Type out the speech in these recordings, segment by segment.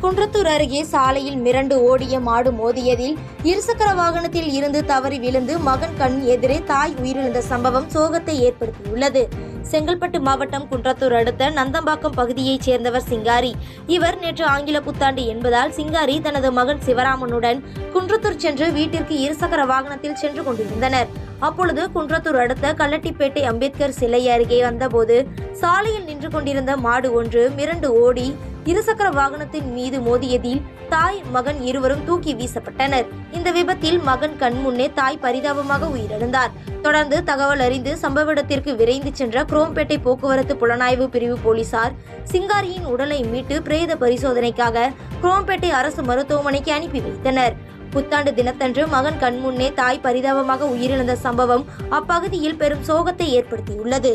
குன்றத்தூர் அருகே சாலையில் மிரண்டு ஓடிய மாடு மோதியதில் இருசக்கர வாகனத்தில் இருந்து தவறி விழுந்து மகன் கண் எதிரே தாய் உயிரிழந்த சம்பவம் சோகத்தை ஏற்படுத்தியுள்ளது. செங்கல்பட்டு மாவட்டம் குன்றத்தூர் அடுத்த நந்தம்பாக்கம் பகுதியைச் சேர்ந்தவர் சிங்காரி. இவர் நேற்று ஆங்கில புத்தாண்டு என்பதால் சிங்காரி தனது மகன் சிவராமனுடன் குன்றத்தூர் சென்று வீட்டிற்கு இருசக்கர வாகனத்தில் சென்று கொண்டிருந்தனர். அப்பொழுது குன்றத்தூர் அடுத்த கல்லட்டிப்பேட்டை அம்பேத்கர் சிலை அருகே வந்தபோது சாலையில் நின்று கொண்டிருந்த மாடு ஒன்று மிரண்டு ஓடி இருசக்கர வாகனத்தின் மீது மோதியதில் தாய் மகன் இருவரும் தூக்கி வீசப்பட்டனர். இந்த விபத்தில் மகன் கண் முன்னே தாய் பரிதாபமாக உயிரிழந்தார். தொடர்ந்து தகவல் அறிந்து சம்பவ இடத்திற்கு விரைந்து சென்ற குரோம்பேட்டை போக்குவரத்து புலனாய்வு பிரிவு போலீசார் சிங்காரியின் உடலை மீட்டு பிரேத பரிசோதனைக்காக குரோம்பேட்டை அரசு மருத்துவமனைக்கு அனுப்பி வைத்தனர். புத்தாண்டு தினத்தன்று மகன் கண் முன்னே தாய் பரிதாபமாக உயிரிழந்த சம்பவம் அப்பகுதியில் பெரும் சோகத்தை ஏற்படுத்தியுள்ளது.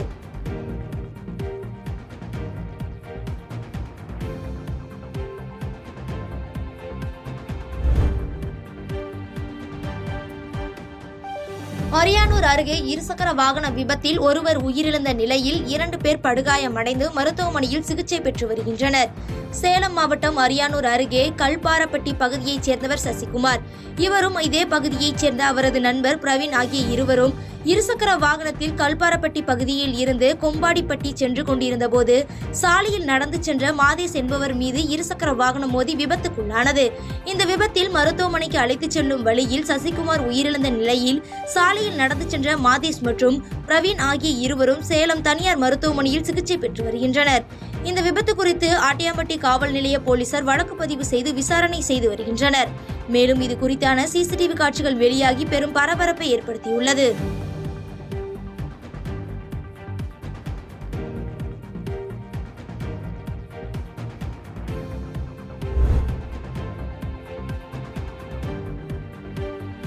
அரியானூர் அருகே இருசக்கர வாகன விபத்தில் ஒருவர் உயிரிழந்த நிலையில் 2 பேர் படுகாயமடைந்து மருத்துவமனையில் சிகிச்சை பெற்று வருகின்றனர். சேலம் மாவட்டம் அரியானூர் அருகே கல்பாரப்பட்டி பகுதியைச் சேர்ந்தவர் சசிகுமார். இவரும் இதே பகுதியைச் சேர்ந்த அவரது நண்பர் பிரவீன் ஆகிய இருவரும் இருசக்கர வாகனத்தில் கல்பாரப்பட்டி பகுதியில் இருந்து கொம்பாடிப்பட்டி சென்று கொண்டிருந்த போது சாலையில் நடந்து சென்ற மாதேஷ் என்பவர் மீது இருசக்கர வாகனம் மோதி விபத்துக்குள்ளானது. இந்த விபத்தில் மருத்துவமனைக்கு அழைத்துச் செல்லும் வழியில் சசிகுமார் உயிரிழந்த நிலையில் சாலையில் நடந்து சென்ற மாதேஷ் மற்றும் பிரவீன் ஆகிய இருவரும் சேலம் தனியார் மருத்துவமனையில் சிகிச்சை பெற்று வருகின்றனர். இந்த விபத்து குறித்து ஆட்டியாம்பட்டி காவல் நிலைய போலீசார் வழக்கு பதிவு செய்து விசாரணை செய்து வருகின்றனர். மேலும் இது குறித்தான சிசிடிவி காட்சிகள் வெளியாகி பெரும் பரபரப்பை ஏற்படுத்தியுள்ளது.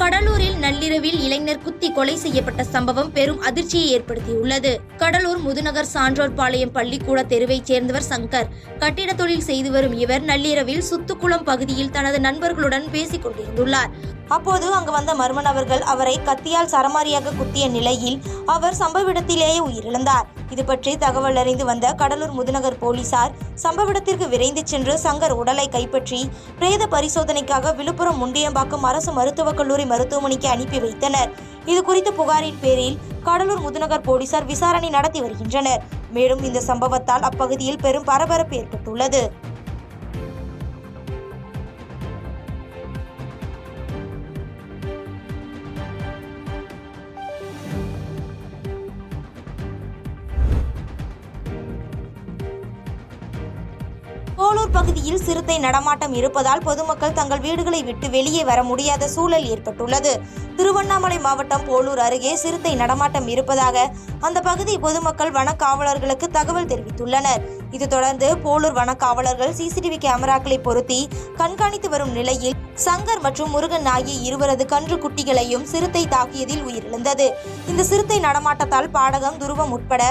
கடலூரில் நள்ளிரவில் இளைஞர் குத்தி கொலை செய்யப்பட்ட சம்பவம் பெரும் அதிர்ச்சியை ஏற்படுத்தியுள்ளது. கடலூர் முதுநகர் சான்றோர் பாளையம் பள்ளிக்கூட தெருவைச் சேர்ந்தவர் சங்கர். கட்டிட தொழில் செய்து வரும் இவர் நள்ளிரவில் சுத்துக்குளம் பகுதியில் தனது நண்பர்களுடன் பேசிக் கொண்டிருந்துள்ளார். அப்போது அங்கு வந்த மர்ம நபர்கள் அவரை கத்தியால் சரமாரியாக குத்திய நிலையில் அவர் சம்பவ இடத்திலேயே உயிரிழந்தார். இது பற்றி தகவல் அறிந்து வந்த கடலூர் முதுநகர் போலீசார் சம்பவ இடத்திற்கு விரைந்து சென்று சங்கர் உடலை கைப்பற்றி பிரேத பரிசோதனைக்காக விழுப்புரம் முண்டியம்பாக்கம் அரசு மருத்துவக் கல்லூரி மருத்துவமனைக்கு அனுப்பி வைத்தனர். இது குறித்த புகாரின் பேரில் கடலூர் முதுநகர் போலீசார் விசாரணை நடத்தி வருகின்றனர். மேலும் இந்த சம்பவத்தால் அப்பகுதியில் பெரும் பரபரப்பு ஏற்பட்டுள்ளது. போலூர் பகுதியில் சிறுத்தை நடமாட்டம் இருப்பதால் பொதுமக்கள் தங்கள் வீடுகளை விட்டு வெளியே வர முடியாத சூழல் ஏற்பட்டுள்ளது. திருவண்ணாமலை மாவட்டம் போலூர் அருகே சிறுத்தை நடமாட்டம் இருப்பதாக அந்த பகுதி பொதுமக்கள் வனக்காவலர்களுக்கு தகவல் தெரிவித்துள்ளனர். இது தொடர்ந்து போலூர் வனக்காவலர்கள் சிசிடிவி கேமராக்களை பொருத்தி கண்காணித்து வரும் நிலையில் சங்கர் மற்றும் முருகன் ஆகிய இருவரது கன்று குட்டிகளையும் சிறுத்தை தாக்கியதில் உயிரிழந்தது. இந்த சிறுத்தை நடமாட்டத்தால் பாடகம், துருவம் உட்பட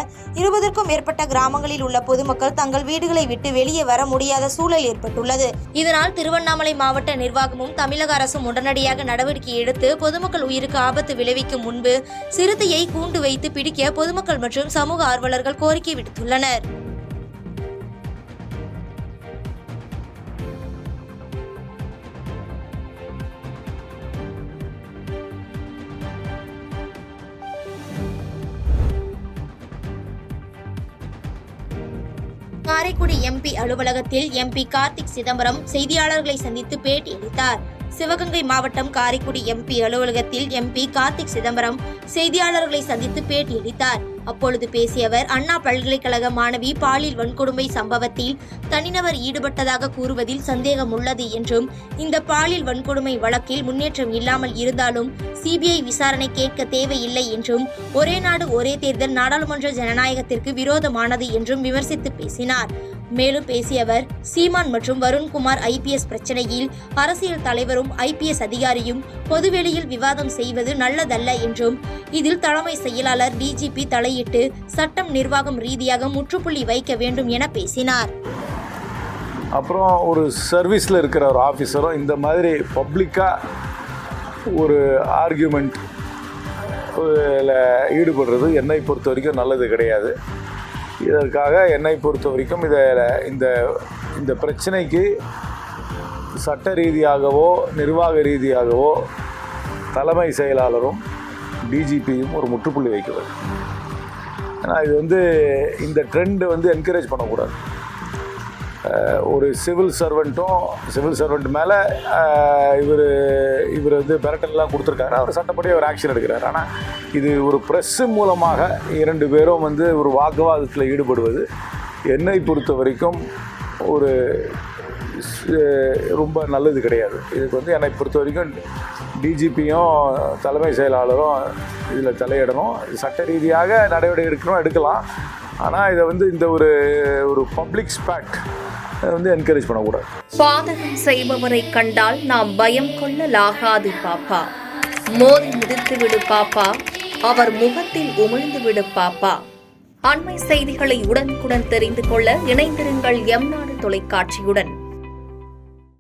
20க்கும் மேற்பட்ட கிராமங்களில் உள்ள பொதுமக்கள் தங்கள் வீடுகளை விட்டு வெளியே வர முடியாத சூழல் ஏற்பட்டுள்ளது. இதனால் திருவண்ணாமலை மாவட்ட நிர்வாகமும் தமிழக அரசும் உடனடியாக நடவடிக்கை எடுத்து பொதுமக்கள் உயிருக்கு ஆபத்து விளைவிக்கும் முன்பு சிறுத்தையை கூண்டு வைத்து பிடிக்க பொதுமக்கள் மற்றும் சமூக ஆர்வலர்கள் கோரிக்கை விடுத்துள்ளனர். காரைக்குடி எம்பி அலுவலகத்தில் எம்பி கார்த்திக் சிதம்பரம் செய்தியாளர்களை சந்தித்து பேட்டியளித்தார். சிவகங்கை மாவட்டம் காரைக்குடி எம்பி அலுவலகத்தில் எம்பி கார்த்திக் சிதம்பரம் செய்தியாளர்களை சந்தித்து பேட்டியளித்தார். அப்பொழுது பேசிய அவர், அண்ணா பல்கலைக்கழக மாணவி பாலியல் வன்கொடுமை சம்பவத்தில் தனிநபர் ஈடுபட்டதாக கூறுவதில் சந்தேகம் உள்ளது என்றும், இந்த பாலியல் வன்கொடுமை வழக்கில் முன்னேற்றம் இல்லாமல் இருந்தாலும் சிபிஐ விசாரணை கேட்க தேவையில்லை என்றும், ஒரே நாடு ஒரே தேர்தல் நாடாளுமன்ற ஜனநாயகத்திற்கு விரோதமானது என்றும் விமர்சித்து பேசினார். மேலும் பேசிய அவர், சீமான் மற்றும் வருண்குமார் ஐபிஎஸ் பிரச்சனையில் அரசியல் தலைவரும் ஐபிஎஸ் அதிகாரியும் பொதுவெளியில் விவாதம் செய்வது நல்லதல்ல என்றும், இதில் தலைமை செயலாளர் டிஜிபி தலையிட்டு சட்டம் நிர்வாகம் ரீதியாக முற்றுப்புள்ளி வைக்க வேண்டும் என பேசினார். அப்புறம் ஒரு சர்வீஸில் இருக்கிற ஒரு ஆஃபீஸரும் இந்த மாதிரி பப்ளிக்காக ஒரு ஆர்கியூமெண்ட் ஈடுபடுறது என்னை பொறுத்த வரைக்கும் நல்லது கிடையாது. இதற்காக என்னை பொறுத்த வரைக்கும் இந்த பிரச்சனைக்கு சட்ட ரீதியாகவோ நிர்வாக ரீதியாகவோ தலைமை செயலாளரும் டிஜிபியும் ஒரு முற்றுப்புள்ளி வைக்க வேண்டும். ஏன்னா இது இந்த ட்ரெண்டு என்கரேஜ் பண்ணக்கூடாது. ஒரு சிவில் சர்வெண்ட் மேலே இவர் மிரட்டல்லாம் கொடுத்துருக்காரு. அவர் சட்டப்படி அவர் ஆக்ஷன் எடுக்கிறார். ஆனால் இது ஒரு ப்ரெஸ்ஸு மூலமாக 2 பேரும் ஒரு வாக்குவாதத்தில் ஈடுபடுவது என்னை பொறுத்த வரைக்கும் ஒரு ரொம்ப நல்லது கிடையாது. இதுக்கு என்னை பொறுத்த வரைக்கும் டிஜிபியும் தலைமை செயலாளரும் இதில் தலையிடணும். சட்ட ரீதியாக நடவடிக்கை எடுக்கலாம். ஆனால் இதை இந்த ஒரு பப்ளிக் ஸ்பாட் என்கரேஜ் பண்ணக்கூடாது. பாதகம் செய்பவரை கண்டால் நாம் பயம் கொள்ளலாகாது பாப்பா. மோதி மிதித்து விடு பாப்பா, அவர் முகத்தில் உமிழ்ந்து விடு பாப்பா. அண்மை செய்திகளை உடனுக்குடன் தெரிந்து கொள்ள இணைந்திருங்கள் எம் நாடு தொலைக்காட்சியுடன்.